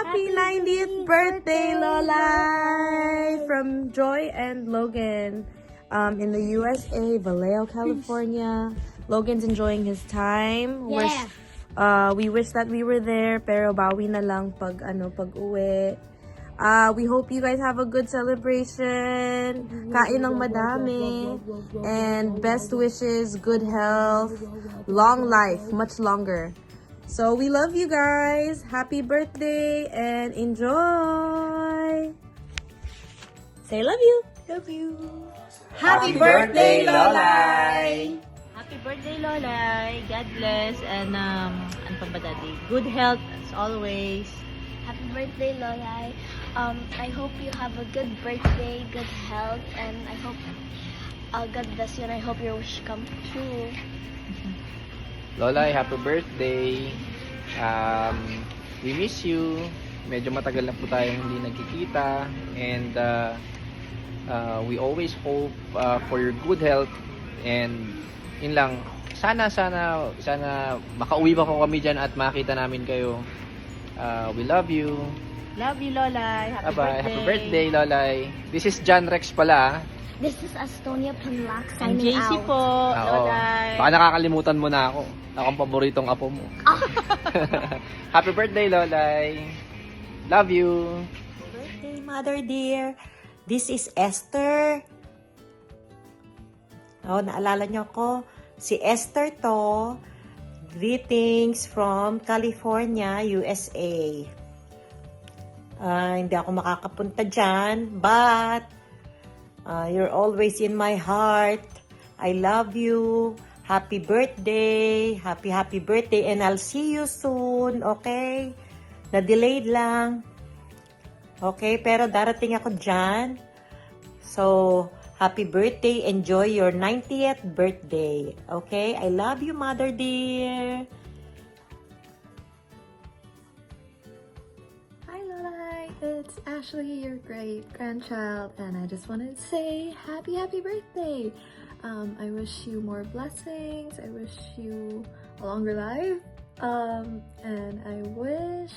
Happy 90th birthday, Lola! From Joy and Logan in the USA, Vallejo, California. Logan's enjoying his time. Yeah. We wish that we were there, pero bawi na lang pag uwi. We hope you guys have a good celebration. Kain ng madami. And best wishes, good health, long life, much longer. So we love you guys. Happy birthday and enjoy. Say love you. Love you. Happy birthday, Lolay! Happy birthday, Lolay. God bless. And, ano pa ba, Daddy? Good health as always. Happy birthday, Lolay. I hope you have a good birthday, good health, and I hope God bless you, and I hope your wish come true. Lola, happy birthday. We miss you. Medyo matagal na po tayong hindi nagkikita. And we always hope for your good health. And yun lang, sana makauwi pa ko kami dyan at makita namin kayo. We love you. Love you, Lolay. Happy Bye-bye. birthday. Happy birthday, Lolay. This is John Rex pala. This is Astonia Panlac And signing JC out. po, Oo. Lolay. Baka nakakalimutan mo na ako. Ako ang paboritong apo mo. Happy birthday, Lolay. Love you. Birthday, Mother dear. This is Esther. Oh, naalala niyo ko. Si Esther to. Greetings from California, USA. Hindi ako makakapunta dyan, but you're always in my heart. I love you. Happy birthday. Happy birthday. And I'll see you soon, okay? Na-delayed lang. Okay, pero darating ako dyan. So, happy birthday. Enjoy your 90th birthday. Okay? I love you, Mother dear. Hi Lolai, it's Ashley, your great grandchild, and I just wanted to say happy birthday. I wish you more blessings. I wish you a longer life. And I wish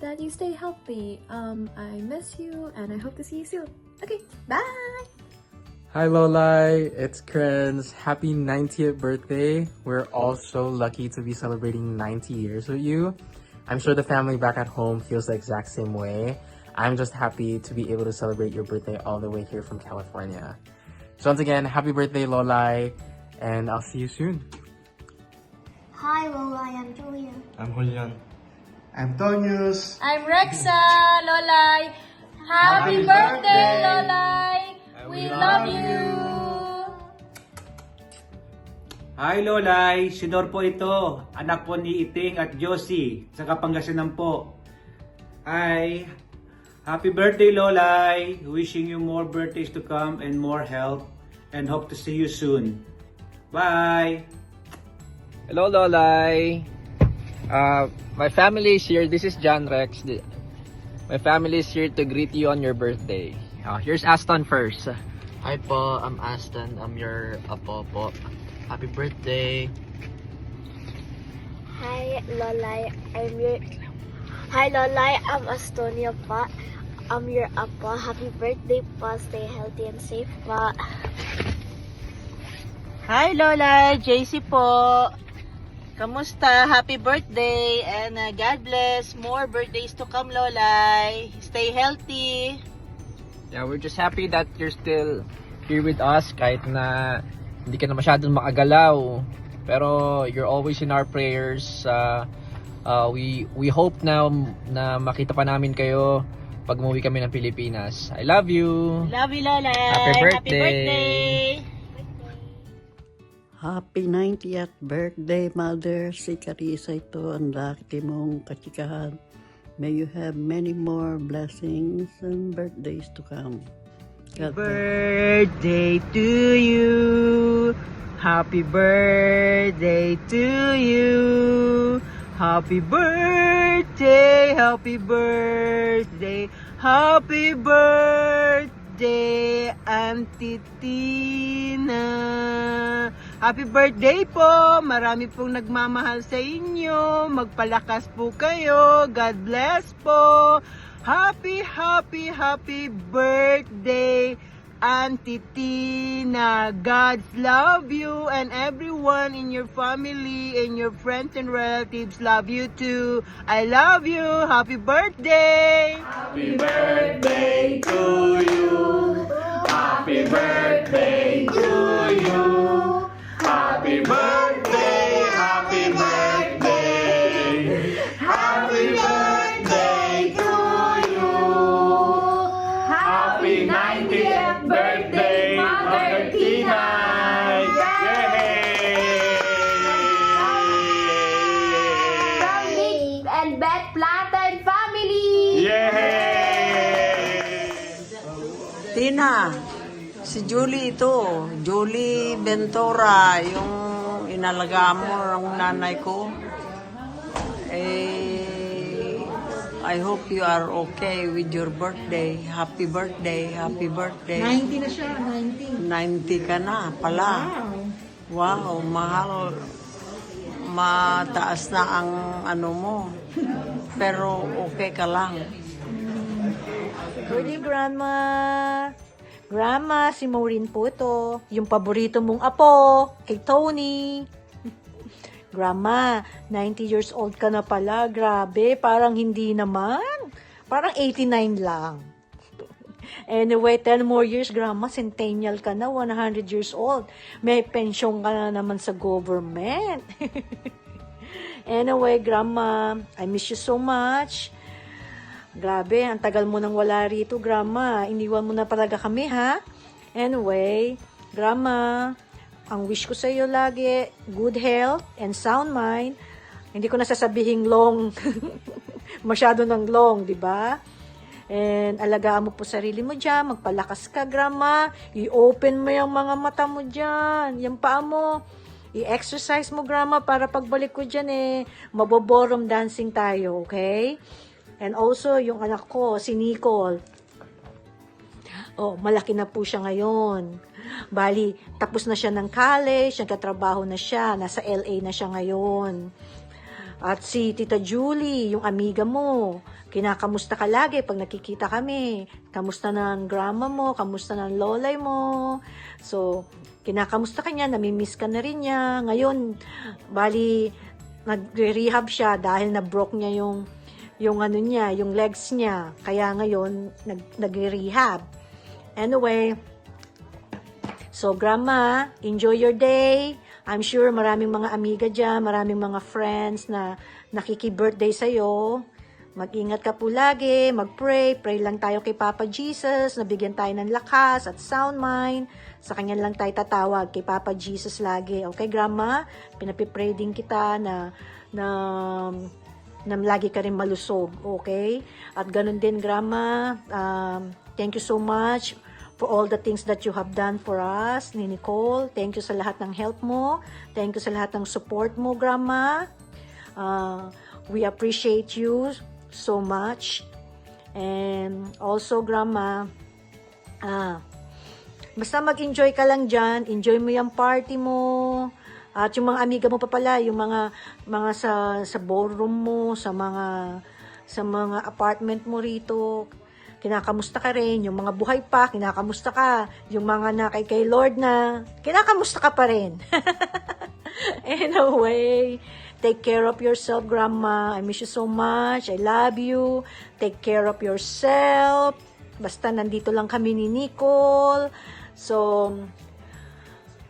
that you stay healthy. I miss you and I hope to see you soon. Okay, bye! Hi Lolai, it's Krenz. Happy 90th birthday. We're all so lucky to be celebrating 90 years with you. I'm sure the family back at home feels the exact same way. I'm just happy to be able to celebrate your birthday all the way here from California. So once again, happy birthday Lolai, and I'll see you soon. Hi, Lolay. I'm Julia. I'm Julian. I'm Tonius. I'm Rexa, Lolay. Happy birthday, Lolay. We love you. Hi Lolay, si Nor po ito, anak po ni Iting at Josie, sa Kapangasinan po. Hi, happy birthday Lolay, wishing you more birthdays to come and more health, and hope to see you soon. Bye! Hello, Lolay. My family is here. This is John Rex. My family is here to greet you on your birthday. Here's Aston first. Hi po, I'm Aston. I'm your apo po. Happy birthday. Hi, Lolay. Hi, Lolay. I'm Astonia pa. I'm your apo. Happy birthday pa. Stay healthy and safe pa. Hi, Lolay. JC po. Kamusta? Happy birthday and God bless. More birthdays to come, Lolay. Stay healthy. Yeah, we're just happy that you're still here with us kahit na hindi ka na masyadong makagalaw. Pero you're always in our prayers. We hope na makita pa namin kayo pag umuwi kami ng Pilipinas. I love you. Love you, Lolay. Happy birthday. Happy birthday. Happy 90th birthday, Mother. Si Carissa ito, ang laki mong kachikahan. May you have many more blessings and birthdays to come. God bless. Birthday to you. Happy birthday to you. Happy birthday. Happy birthday. Happy birthday, Auntie Tina. Happy birthday po! Marami pong nagmamahal sa inyo. Magpalakas po kayo. God bless po. Happy, happy, happy birthday, Auntie Tina. God's love you and everyone in your family and your friends and relatives love you too. I love you. Happy birthday! Happy birthday to you. Happy birthday to you. Happy birthday, happy birthday. Happy birthday to you. Happy 90th birthday, Mother Tina. From Nick and Beth Platten family. Tina, si Julie ito. Julie Ventura, yung inalaga mo ng nanay ko. I hope you are okay with your birthday. Happy birthday, happy birthday. 90 na siya, 90. 90 ka na pala. Wow, mahal. Mataas na ang ano mo. Pero okay ka lang. Birthday, Grandma. Grandma, si Maureen po ito. Yung paborito mong apo, kay Tony. Grandma, 90 years old ka na pala. Grabe, parang hindi naman. Parang 89 lang. Anyway, 10 more years, Grandma, centennial ka na, 100 years old. May pension ka na naman sa government. Anyway, Grandma, I miss you so much. Grabe, ang tagal mo nang wala rito, Grandma. Iniwan mo na talaga kami, ha? Anyway, Grandma, ang wish ko sa iyo lagi, good health and sound mind. Hindi ko na sasabihin long. Masyado ng long, di ba? And alagaan mo po sarili mo dyan. Magpalakas ka, Grandma. I-open mo yung mga mata mo dyan. Yung paa mo. I-exercise mo, Grandma, para pagbalik ko dyan maboborom dancing tayo, okay? And also, yung anak ko, si Nicole. Oh, malaki na po siya ngayon. Bali, tapos na siya ng college, nagkatrabaho na siya, nasa LA na siya ngayon. At si Tita Julie, yung amiga mo, kinakamusta ka lagi pag nakikita kami. Kamusta ng grandma mo, kamusta ng lolay mo. So, kinakamusta ka niya, namimiss ka na rin niya. Ngayon, bali, nagre-rehab siya dahil na-broke niya yung ano niya, yung legs niya. Kaya ngayon, nagre-rehab. Anyway, so Grandma, enjoy your day. I'm sure maraming mga amiga dyan, maraming mga friends na nakiki-birthday sa'yo. Mag-ingat ka po lagi, mag-pray. Pray lang tayo kay Papa Jesus, nabigyan tayo ng lakas at sound mind. Sa kanya lang tayo tatawag, kay Papa Jesus lagi. Okay, Grandma? Pinapipray din kita na lagi ka rin malusog, okay? At ganun din, Grandma, thank you so much for all the things that you have done for us, ni Nicole. Thank you sa lahat ng help mo. Thank you sa lahat ng support mo, Grandma. We appreciate you so much. And also, Grandma, basta mag-enjoy ka lang dyan. Enjoy mo yung party mo. At yung mga amiga mo pa pala, yung mga sa ballroom mo, sa mga apartment mo rito, kinakamusta ka rin. Yung mga buhay pa, kinakamusta ka. Yung mga na kay Lord na, kinakamusta ka pa rin. Anyway, take care of yourself, Grandma. I miss you so much. I love you. Take care of yourself. Basta nandito lang kami ni Nicole. So,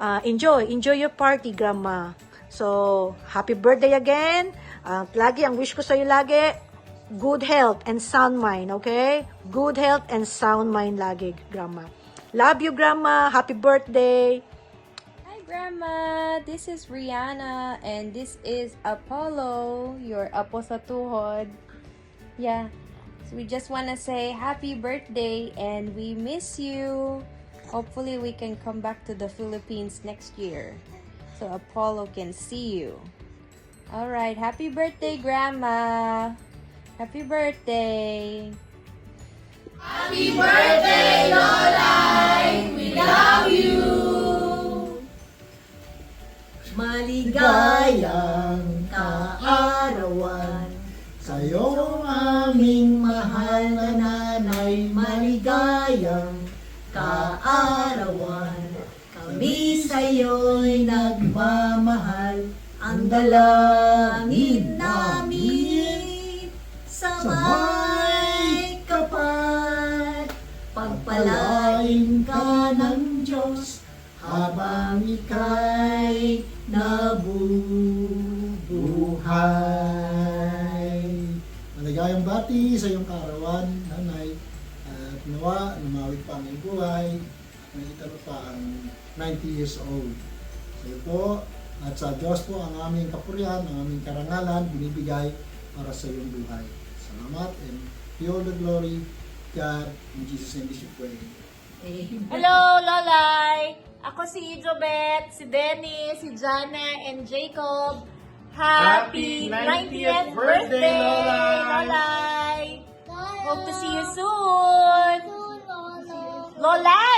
enjoy your party, Grandma. So, happy birthday again. Lagi, ang wish ko sa'yo lagi, good health and sound mind, okay? Good health and sound mind lagi, Grandma. Love you, Grandma. Happy birthday. Hi, Grandma. This is Rihanna, and this is Apollo, your apo sa tuhod. Yeah. So we just want to say happy birthday, and we miss you. Hopefully, we can come back to the Philippines next year so Apollo can see you. All right. Happy birthday, Grandma. Happy birthday. Happy birthday, Lolay! We love you! maligayang kaarawan. Sa'yo aming mahal na nanay, maligayang kaarawan. Kami sa'yo'y nagmamahal, ang dalangin namin sa may kapat. Pagpalain ka ng Diyos habang ika'y nabubuhay. Maligayang bati sa iyong kaarawan, nanay, at nawa, lumawit pa ang iyong buhay, at nakita mo pa ang 90 years old. Sa iyo po, at sa Diyos po ang aming kapurihan, ang aming karangalan, binibigay para sa iyong buhay. Salamat, and all the glory, God, in Jesus' name we should pray. Hello, Lolay! Ako si Jobet, si Dennis, si Jana, and Jacob. Happy 90th birthday, Lolay! Hope to see you soon! Lolay!